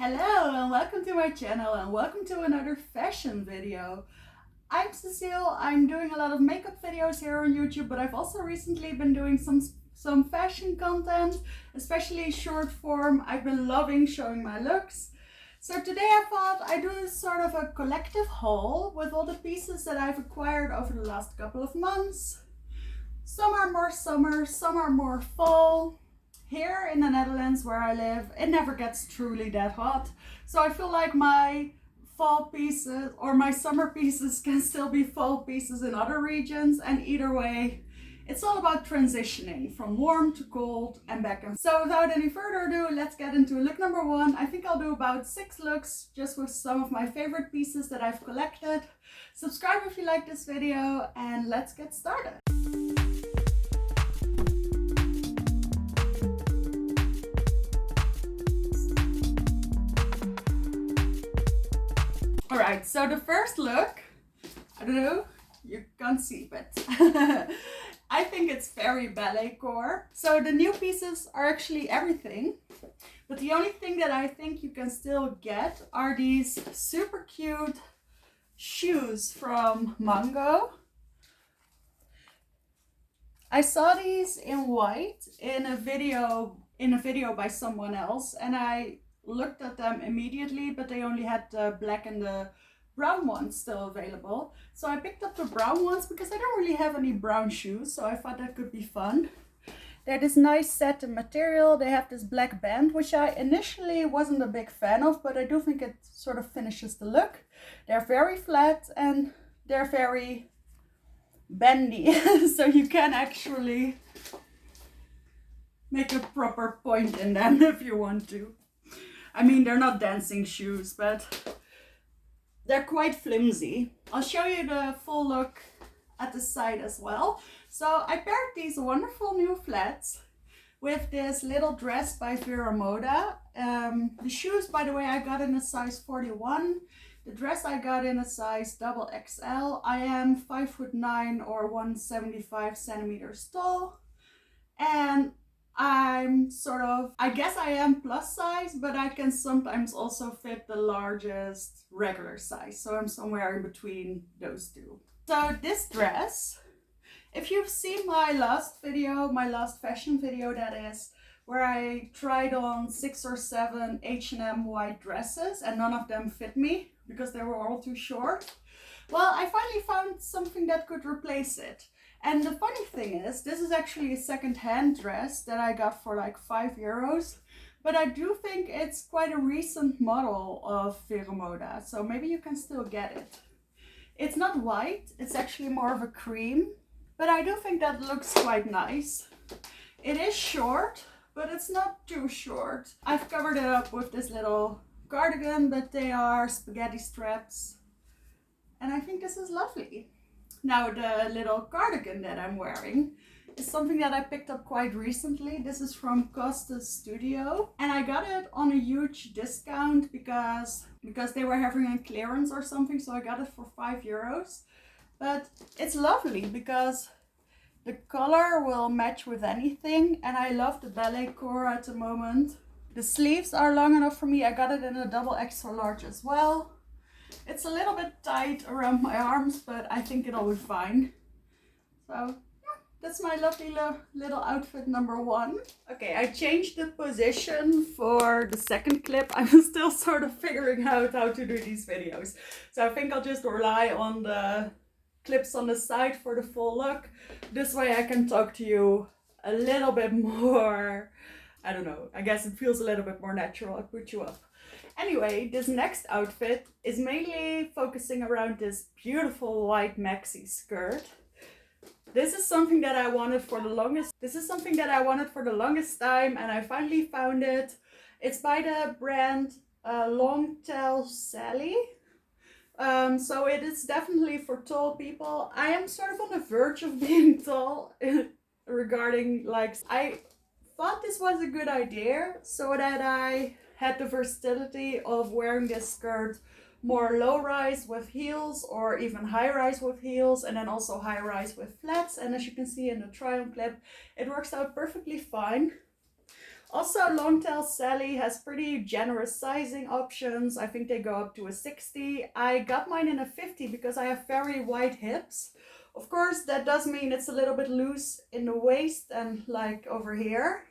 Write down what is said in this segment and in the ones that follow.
Hello and welcome to my channel and welcome to another fashion video. I'm Cecile. I'm doing a lot of makeup videos here on YouTube, but I've also recently been doing some fashion content, especially short form. I've been loving showing my looks. So today I thought I'd do sort of a collective haul with all the pieces that I've acquired over the last couple of months. Some are more summer, some are more fall. Here in the Netherlands where I live, it never gets truly that hot. So I feel like my fall pieces or my summer pieces can still be fall pieces in other regions. And either way, it's all about transitioning from warm to cold and back and forth. So without any further ado, let's get into look number one. I think I'll do about 6 looks just with some of my favorite pieces that I've collected. Subscribe if you like this video and let's get started. Alright, so the first look, I don't know, you can't see, but I think it's very ballet core. So the new pieces are actually everything, but the only thing that I think you can still get are these super cute shoes from Mango. I saw these in white in a video by someone else, and I looked at them immediately, but they only had the black and the brown ones still available. So I picked up the brown ones because I don't really have any brown shoes, so I thought that could be fun. They're this nice satin material. They have this black band, which I initially wasn't a big fan of, but I do think it sort of finishes the look. They're very flat and they're very bendy, so you can actually make a proper point in them if you want to. I mean, they're not dancing shoes, but they're quite flimsy. I'll show you the full look at the side as well. So I paired these wonderful new flats with this little dress by Vera Moda. The shoes, by the way, I got in a size 41. The dress I got in a size XXL. I am 5'9" or 175 centimeters tall. And I'm sort of, I guess I am plus size, but I can sometimes also fit the largest regular size. So I'm somewhere in between those two. So this dress, if you've seen my last video, my last fashion video that is, where I tried on 6 or 7 H&M white dresses and none of them fit me because they were all too short. Well, I finally found something that could replace it. And the funny thing is, this is actually a second-hand dress that I got for like €5. But I do think it's quite a recent model of Vera Moda, so maybe you can still get it. It's not white, it's actually more of a cream, but I do think that looks quite nice. It is short, but it's not too short. I've covered it up with this little cardigan, but they are spaghetti straps. And I think this is lovely. Now the little cardigan that I'm wearing is something that I picked up quite recently. This is from Costa Studio. And I got it on a huge discount because they were having a clearance or something. So I got it for €5. But it's lovely because the color will match with anything. And I love the ballet core at the moment. The sleeves are long enough for me. I got it in a XXL large as well. It's a little bit tight around my arms, but I think it'll be fine. So yeah, that's my lovely little outfit number one. Okay, I changed the position for the second clip. I'm still sort of figuring out how to do these videos. So I think I'll just rely on the clips on the side for the full look. This way I can talk to you a little bit more, I don't know, I guess it feels a little bit more natural. I'll put you up. Anyway, this next outfit is mainly focusing around this beautiful white maxi skirt. This is something that I wanted for the longest time, and I finally found it. It's by the brand Longtail Sally. So it is definitely for tall people. I am sort of on the verge of being tall regarding like, I thought this was a good idea so that I had the versatility of wearing this skirt more low-rise with heels or even high-rise with heels, and then also high-rise with flats. And as you can see in the try-on clip, it works out perfectly fine. Also, Longtail Sally has pretty generous sizing options. I think they go up to a 60. I got mine in a 50 because I have very wide hips. Of course, that does mean it's a little bit loose in the waist and like over here.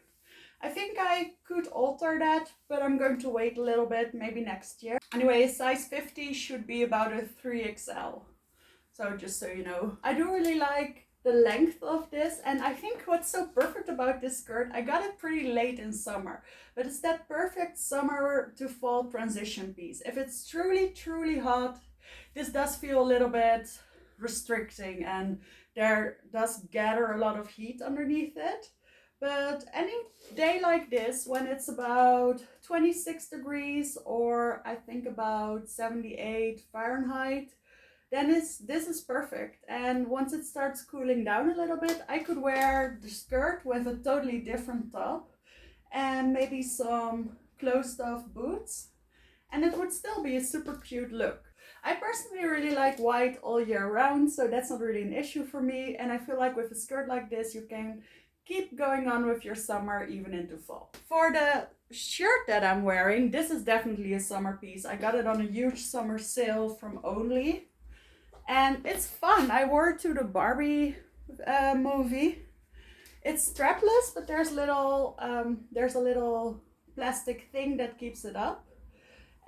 I think I could alter that, but I'm going to wait a little bit, maybe next year. Anyway, size 50 should be about a 3XL. So just so you know, I do really like the length of this, and I think what's so perfect about this skirt, I got it pretty late in summer, but it's that perfect summer to fall transition piece. If it's truly hot, this does feel a little bit restricting and there does gather a lot of heat underneath it. But any day like this, when it's about 26 degrees or I think about 78 Fahrenheit, then this is perfect. And once it starts cooling down a little bit, I could wear the skirt with a totally different top and maybe some closed off boots, and it would still be a super cute look. I personally really like white all year round, so that's not really an issue for me, and I feel like with a skirt like this you can keep going on with your summer even into fall. For the shirt that I'm wearing, this is definitely a summer piece. I got it on a huge summer sale from Only, and it's fun. I wore it to the Barbie movie. It's strapless, but there's a little plastic thing that keeps it up,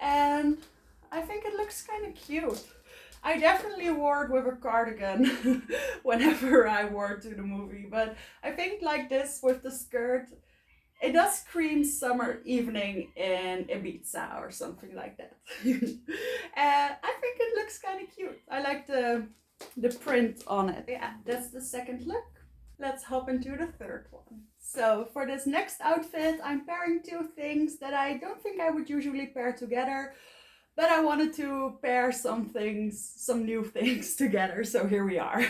and I think it looks kind of cute. I definitely wore it with a cardigan whenever I wore it to the movie, but I think like this with the skirt, it does scream summer evening in Ibiza or something like that. And I think it looks kind of cute. I like the print on it. Yeah, that's the second look. Let's hop into the third one. So for this next outfit, I'm pairing two things that I don't think I would usually pair together, but I wanted to pair some new things together, so here we are.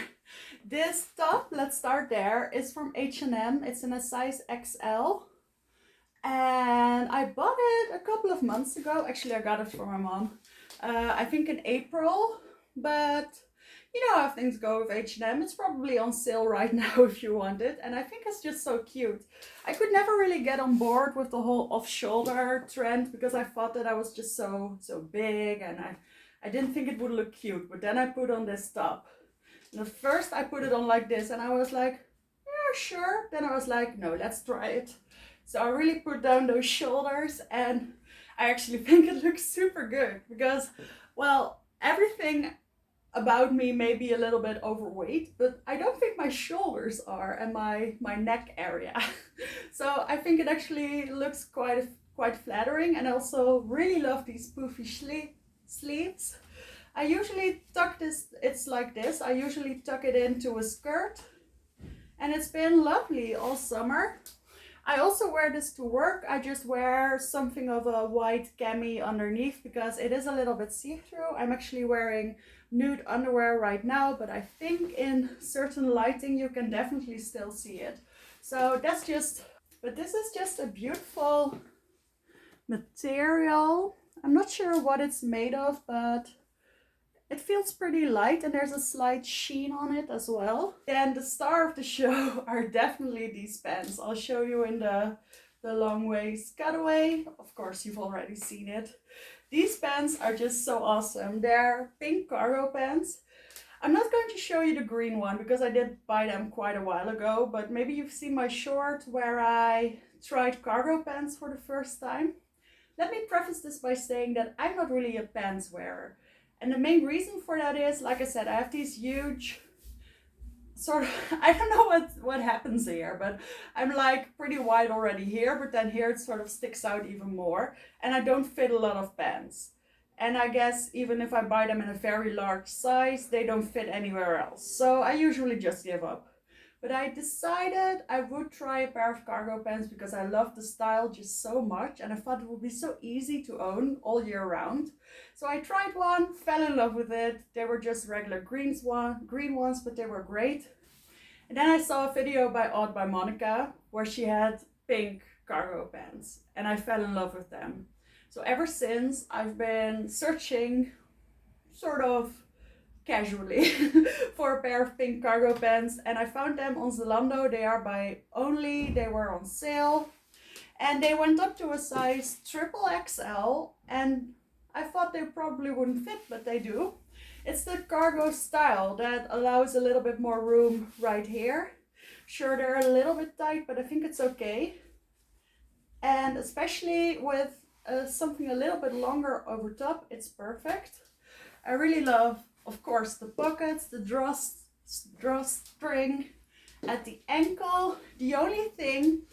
This top, let's start there, is from H&M. It's in a size XL. And I bought it a couple of months ago. Actually, I got it for my mom. I think in April, but you know how things go with H&M. It's probably on sale right now if you want it. And I think it's just so cute. I could never really get on board with the whole off-shoulder trend because I thought that I was just so big and I didn't think it would look cute. But then I put on this top. And at first I put it on like this and I was like, yeah, sure. Then I was like, no, let's try it. So I really put down those shoulders and I actually think it looks super good because, well, everything about me may be a little bit overweight, but I don't think my shoulders are and my neck area. So I think it actually looks quite flattering, and I also really love these poofy sleeves. I usually tuck this, it's like this, I usually tuck it into a skirt, and it's been lovely all summer. I also wear this to work. I just wear something of a white cami underneath because it is a little bit see-through. I'm actually wearing nude underwear right now, but I think in certain lighting you can definitely still see it. So that's just, but this is just a beautiful material. I'm not sure what it's made of, but it feels pretty light and there's a slight sheen on it as well. And the star of the show are definitely these pants. I'll show you in the long waist cutaway. Of course, you've already seen it. These pants are just so awesome. They're pink cargo pants. I'm not going to show you the green one because I did buy them quite a while ago, but maybe you've seen my short where I tried cargo pants for the first time. Let me preface this by saying that I'm not really a pants wearer. And the main reason for that is, like I said, I have these huge sort of, I don't know what happens here, but I'm like pretty wide already here, but then here it sort of sticks out even more. And I don't fit a lot of pants. And I guess even if I buy them in a very large size, they don't fit anywhere else. So I usually just give up. But I decided I would try a pair of cargo pants because I love the style just so much and I thought it would be so easy to own all year round. So I tried one, fell in love with it. They were just regular green ones, but they were great. And then I saw a video by Odd by Monica where she had pink cargo pants and I fell in love with them. So ever since I've been searching sort of casually for a pair of pink cargo pants and I found them on Zalando. They are by Only, they were on sale And they went up to a size triple XL, and I thought they probably wouldn't fit, but they do. It's the cargo style that allows a little bit more room right here. Sure, they're a little bit tight, but I think it's okay. And especially with something a little bit longer over top, it's perfect. I really love, of course, the pockets, the drawstring at the ankle. The only thing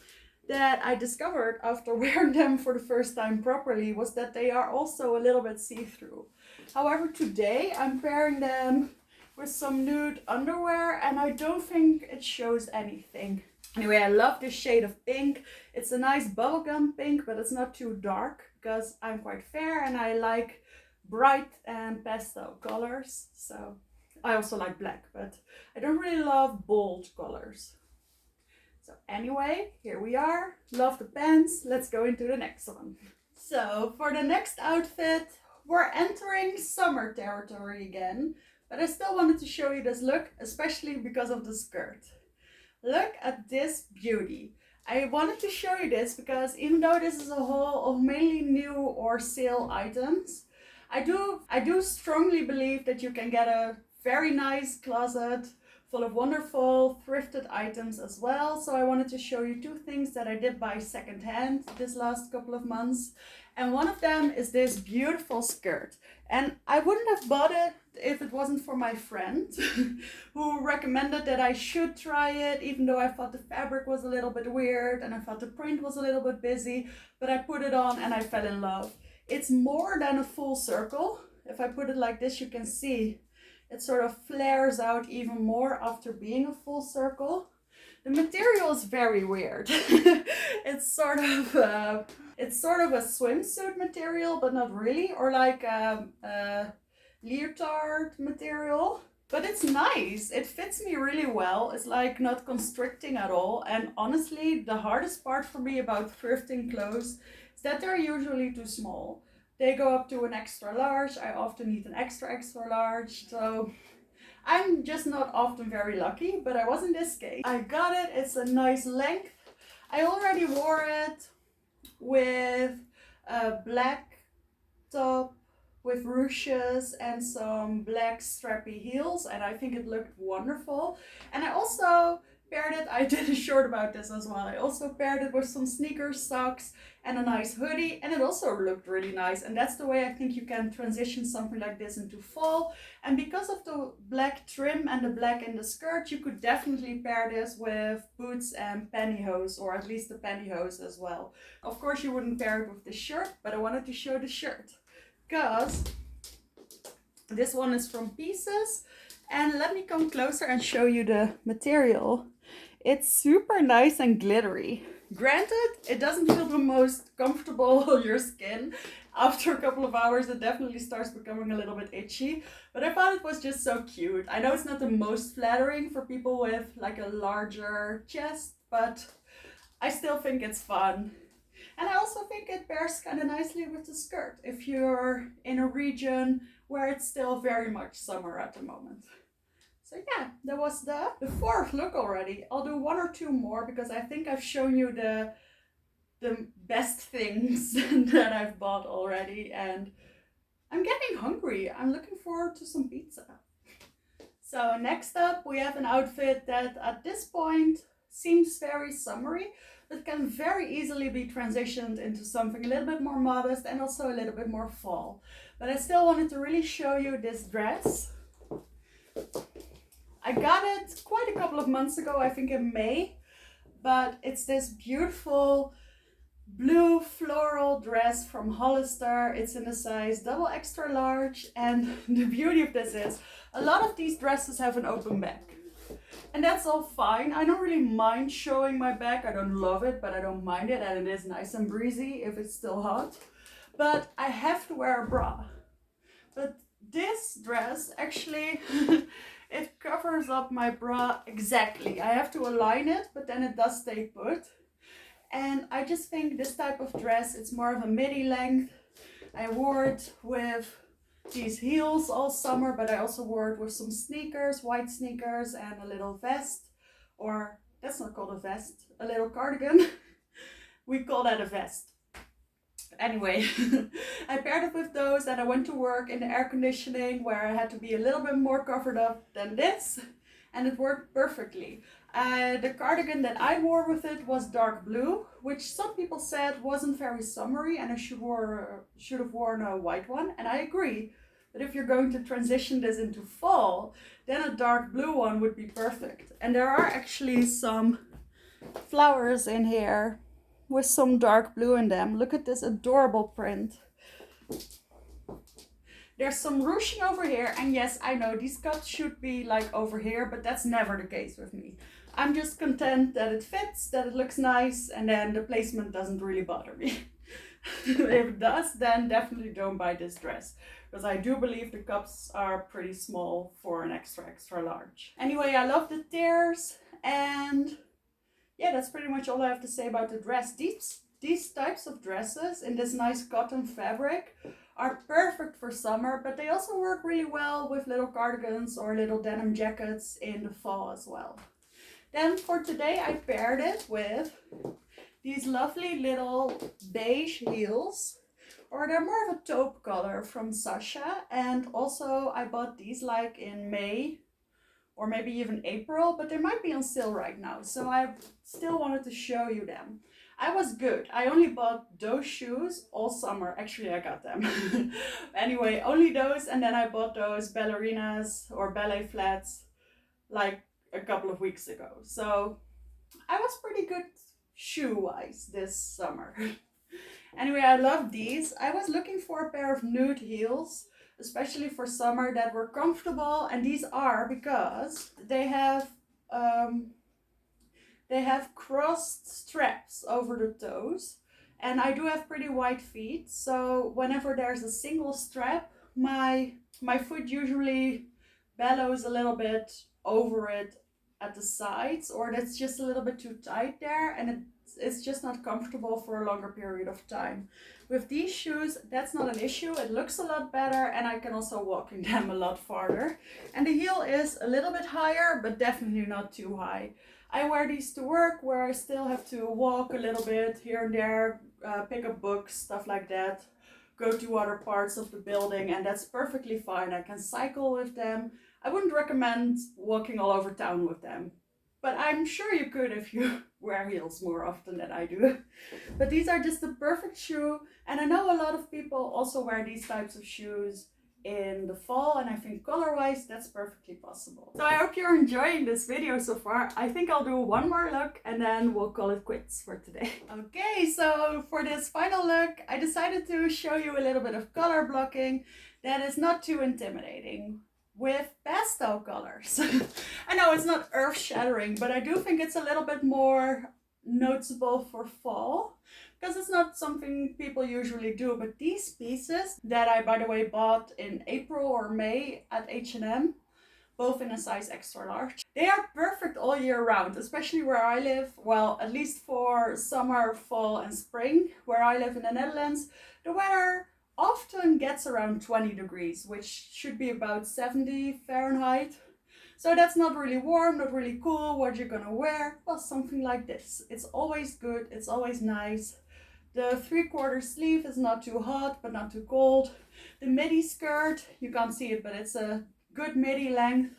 that I discovered after wearing them for the first time properly was that they are also a little bit see-through. However, today I'm pairing them with some nude underwear and I don't think it shows anything. Anyway, I love this shade of pink. It's a nice bubblegum pink, but it's not too dark because I'm quite fair and I like bright and pastel colors. So I also like black, but I don't really love bold colors. So anyway, here we are. Love the pants. Let's go into the next one. So for the next outfit, we're entering summer territory again, but I still wanted to show you this look, especially because of the skirt. Look at this beauty. I wanted to show you this because even though this is a haul of mainly new or sale items, I do strongly believe that you can get a very nice closet full of wonderful thrifted items as well. So I wanted to show you two things that I did buy secondhand this last couple of months. And one of them is this beautiful skirt. And I wouldn't have bought it if it wasn't for my friend who recommended that I should try it, even though I thought the fabric was a little bit weird and I thought the print was a little bit busy, but I put it on and I fell in love. It's more than a full circle. If I put it like this, you can see it sort of flares out even more after being a full circle. The material is very weird. It's sort of a swimsuit material, but not really, or like a leotard material. But it's nice. It fits me really well. It's like not constricting at all. And honestly, the hardest part for me about thrifting clothes is that they're usually too small. They go up to an extra large. I often need an extra large. So I'm just not often very lucky, but I was in this case. I got it. It's a nice length. I already wore it with a black top with ruches and some black strappy heels, and I think it looked wonderful. And I also paired it, I did a short about this as well, I also paired it with some sneakers, socks and a nice hoodie, and it also looked really nice. And that's the way I think you can transition something like this into fall. And because of the black trim and the black in the skirt, you could definitely pair this with boots and pantyhose, or at least the pantyhose as well. Of course you wouldn't pair it with the shirt, but I wanted to show the shirt because this one is from Pieces. And let me come closer and show you the material. It's super nice and glittery. Granted, it doesn't feel the most comfortable on your skin. After a couple of hours, it definitely starts becoming a little bit itchy. But I thought it was just so cute. I know it's not the most flattering for people with like a larger chest, but I still think it's fun. And I also think it pairs kind of nicely with the skirt if you're in a region where it's still very much summer at the moment. So yeah, that was the fourth look already. I'll do one or two more because I think I've shown you the best things that I've bought already, and I'm getting hungry. I'm looking forward to some pizza. So next up we have an outfit that at this point seems very summery, but can very easily be transitioned into something a little bit more modest and also a little bit more fall. But I still wanted to really show you this dress. I got it quite a couple of months ago, I think in May, but it's this beautiful blue floral dress from Hollister. It's in a size double extra large, and the beauty of this is a lot of these dresses have an open back. And that's all fine. I don't really mind showing my back. I don't love it, but I don't mind it, and it is nice and breezy if it's still hot. But I have to wear a bra. But this dress actually it covers up my bra exactly. I have to align it, but then it does stay put. And I just think this type of dress, it's more of a midi length. I wore it with these heels all summer, but I also wore it with some sneakers, white sneakers, and a little vest, or that's not called a vest, a little cardigan. We call that a vest. Anyway, I paired it with those and I went to work in the air conditioning where I had to be a little bit more covered up than this, and it worked perfectly. The cardigan that I wore with it was dark blue, which some people said wasn't very summery and I should have worn a white one, and I agree. But if you're going to transition this into fall, then a dark blue one would be perfect. And there are actually some flowers in here with some dark blue in them. Look at this adorable print. There's some ruching over here, and yes, I know these cups should be like over here, but that's never the case with me. I'm just content that it fits, that it looks nice, and then the placement doesn't really bother me. If it does, then definitely don't buy this dress, because I do believe the cups are pretty small for an extra large. Anyway, I love the tears, and yeah, that's pretty much all I have to say about the dress. These types of dresses in this nice cotton fabric are perfect for summer, but they also work really well with little cardigans or little denim jackets in the fall as well. Then for today, I paired it with these lovely little beige heels, or they're more of a taupe color from Sasha. And also I bought these like in May or maybe even April, but they might be on sale right now. So I still wanted to show you them. I was good. I only bought those shoes all summer. Actually, I got them. Anyway, only those, and then I bought those ballerinas or ballet flats like a couple of weeks ago. So I was pretty good shoe-wise this summer. Anyway, I love these. I was looking for a pair of nude heels, especially for summer, that were comfortable, and these are because they have crossed straps over the toes, and I do have pretty wide feet, so whenever there's a single strap, my foot usually bellows a little bit over it at the sides, or that's just a little bit too tight there, and it's just not comfortable for a longer period of time. With these shoes, that's not an issue. It looks a lot better, and I can also walk in them a lot farther. And the heel is a little bit higher, but definitely not too high. I wear these to work where I still have to walk a little bit here and there, pick up books, stuff like that, go to other parts of the building, and that's perfectly fine. I can cycle with them. I wouldn't recommend walking all over town with them, but I'm sure you could if you wear heels more often than I do. But these are just the perfect shoe, and I know a lot of people also wear these types of shoes in the fall, and I think color-wise that's perfectly possible. So I hope you're enjoying this video so far. I think I'll do one more look and then we'll call it quits for today. Okay, so for this final look, I decided to show you a little bit of color blocking that is not too intimidating, with pastel colors. I know it's not earth-shattering, but I do think it's a little bit more noticeable for fall, because it's not something people usually do. But these pieces that I, by the way, bought in April or May at H&M, both in a size extra large, they are perfect all year round, especially where I live. Well, at least for summer, fall and spring. Where I live in the Netherlands, the weather often gets around 20 degrees, which should be about 70 Fahrenheit. So that's not really warm, not really cool. What you're gonna wear? Well, something like this. It's always good, it's always nice. The 3/4 sleeve is not too hot, but not too cold. The midi skirt, you can't see it, but it's a good midi length,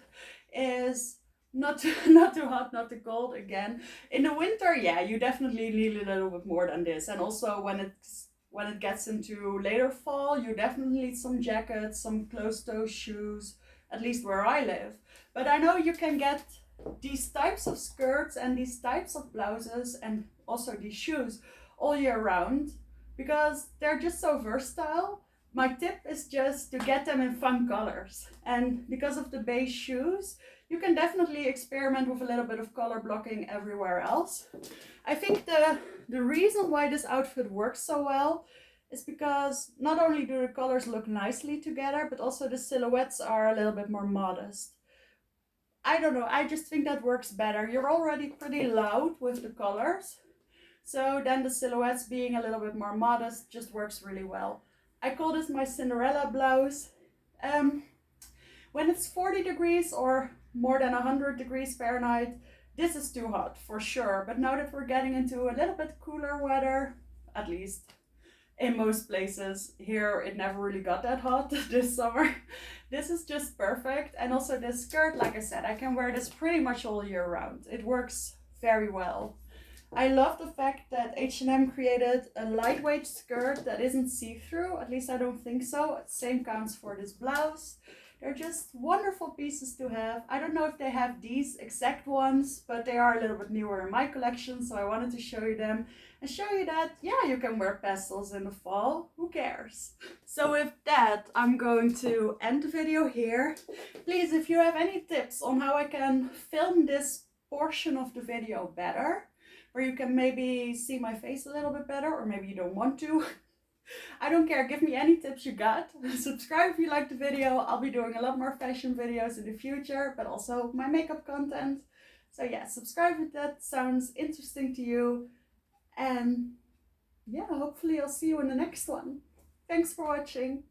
is not too hot, not too cold. Again, in the winter, yeah, you definitely need a little bit more than this. And also when it gets into later fall, you definitely need some jackets, some closed-toe shoes, at least where I live. But I know you can get these types of skirts and these types of blouses and also these shoes all year round, because they're just so versatile. My tip is just to get them in fun colors. And because of the beige shoes, you can definitely experiment with a little bit of color blocking everywhere else. I think the reason why this outfit works so well is because not only do the colors look nicely together, but also the silhouettes are a little bit more modest. I don't know, I just think that works better. You're already pretty loud with the colors, so then the silhouettes being a little bit more modest just works really well. I call this my Cinderella blouse. When it's 40 degrees or more than 100 degrees Fahrenheit, This is too hot for sure, but now that we're getting into a little bit cooler weather, at least in most places, here it never really got that hot this summer. This is just perfect. And also this skirt, like I said, I can wear this pretty much all year round. It works very well. I love the fact that H&M created a lightweight skirt that isn't see-through, at least I don't think so. Same counts for this blouse. They're just wonderful pieces to have. I don't know if they have these exact ones, but they are a little bit newer in my collection, so I wanted to show you them and show you that, yeah, you can wear pastels in the fall. Who cares? So with that, I'm going to end the video here. Please, if you have any tips on how I can film this portion of the video better, where you can maybe see my face a little bit better, or maybe you don't want to. I don't care, give me any tips you got. Subscribe if you liked the video. I'll be doing a lot more fashion videos in the future, but also my makeup content. So yeah, subscribe if that sounds interesting to you. And yeah, hopefully I'll see you in the next one. Thanks for watching.